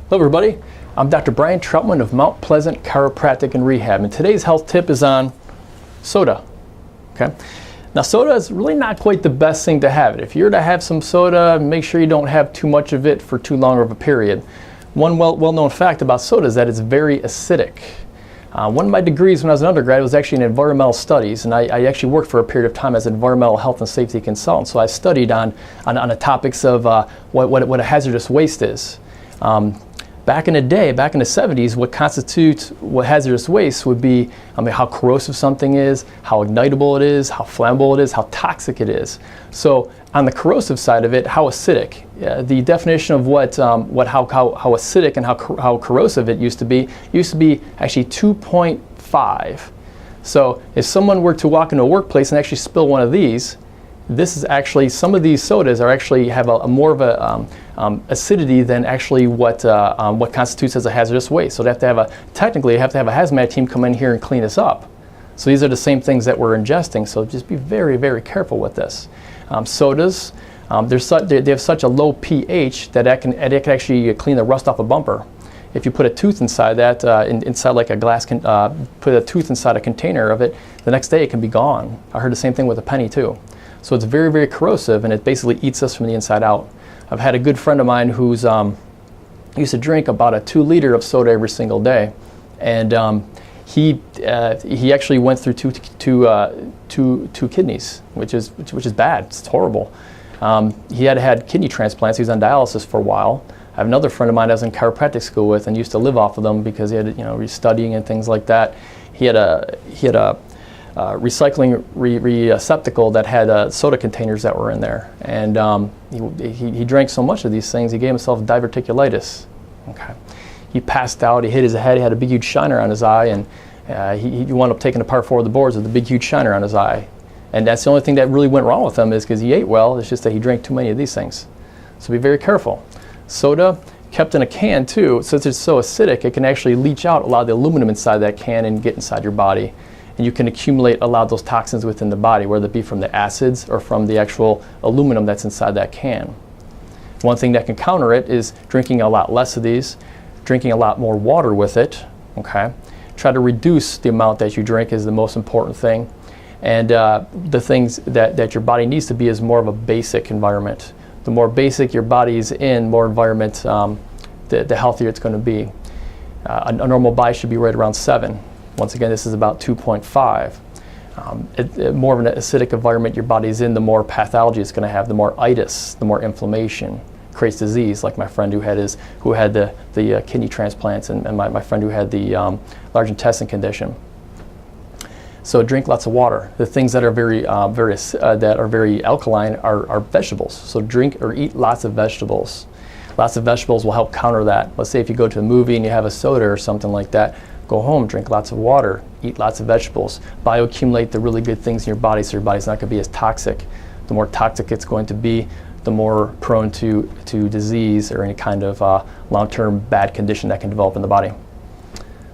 Hello everybody, I'm Dr. Brian Trautman of Mount Pleasant Chiropractic and Rehab, and today's health tip is on soda. Okay. Now soda is really not quite the best thing to have. If you're to have some soda, make sure you don't have too much of it for too long of a period. One well-known fact about soda is that it's very acidic. One of my degrees when I was an undergrad was actually in environmental studies, and I actually worked for a period of time as an environmental health and safety consultant. So I studied on the topics of what a hazardous waste is. Back in the day, back in the 70s, what constitutes hazardous waste would be how corrosive something is, how ignitable it is, how flammable it is, how toxic it is. So on the corrosive side of it, how acidic. The definition of how acidic and how corrosive it used to be actually 2.5. So if someone were to walk into a workplace and actually spill one of these, this is actually, some of these sodas are actually have a more of a acidity than actually what constitutes as a hazardous waste. So they have to have technically you have to have a hazmat team come in here and clean this up. So these are the same things that we're ingesting. So just be very, very careful with this. Sodas, they have such a low pH that it can actually clean the rust off a bumper. If you put a tooth inside that, inside like a glass, put a tooth inside a container of it, the next day it can be gone. I heard the same thing with a penny too. So it's very, very corrosive, and it basically eats us from the inside out. I've had a good friend of mine who's used to drink about a 2 liter of soda every single day, and he actually went through two kidneys, which is bad. It's horrible. He had kidney transplants. He was on dialysis for a while. I have another friend of mine I was in chiropractic school with and used to live off of them because he had studying and things like that. He had a recycling receptacle that had soda containers that were in there, and he drank so much of these things he gave himself diverticulitis. Okay, he passed out. He hit his head. He had a big huge shiner on his eye, and he wound up taking apart 4 of the boards with a big huge shiner on his eye. And that's the only thing that really went wrong with him, is because he ate well. It's just that he drank too many of these things. So be very careful. Soda kept in a can too, since it's so acidic, it can actually leach out a lot of the aluminum inside that can and get inside your body. And you can accumulate a lot of those toxins within the body, whether it be from the acids or from the actual aluminum that's inside that can. One thing that can counter it is drinking a lot less of these, drinking a lot more water with it. Okay, try to reduce the amount that you drink is the most important thing. And the things that your body needs to be is more of a basic environment. The more basic your body is in, more environment, the healthier it's going to be. A normal body should be right around 7. Once again, this is about 2.5. More of an acidic environment your body's in, the more pathology it's going to have, the more itis, the more inflammation, creates disease, like my friend who had the kidney transplants, and my friend who had the large intestine condition. So drink lots of water. The things that are very alkaline are vegetables. So drink or eat lots of vegetables. Lots of vegetables will help counter that. Let's say if you go to a movie and you have a soda or something like that, go home, drink lots of water, eat lots of vegetables, bioaccumulate the really good things in your body so your body's not going to be as toxic. The more toxic it's going to be, the more prone to disease or any kind of long-term bad condition that can develop in the body.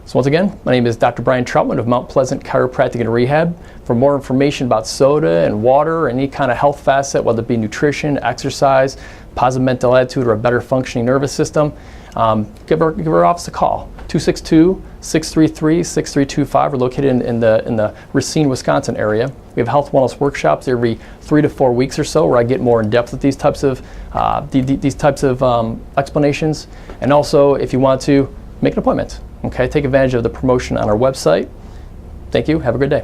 So once again, my name is Dr. Brian Trautman of Mount Pleasant Chiropractic and Rehab. For more information about soda and water, any kind of health facet, whether it be nutrition, exercise, positive mental attitude, or a better functioning nervous system, give our office a call. 262-633-6325. We're located in the Racine, Wisconsin area. We have health wellness workshops every 3 to 4 weeks or so, where I get more in depth with these types of explanations. And also, if you want to, make an appointment. Okay, take advantage of the promotion on our website. Thank you. Have a good day.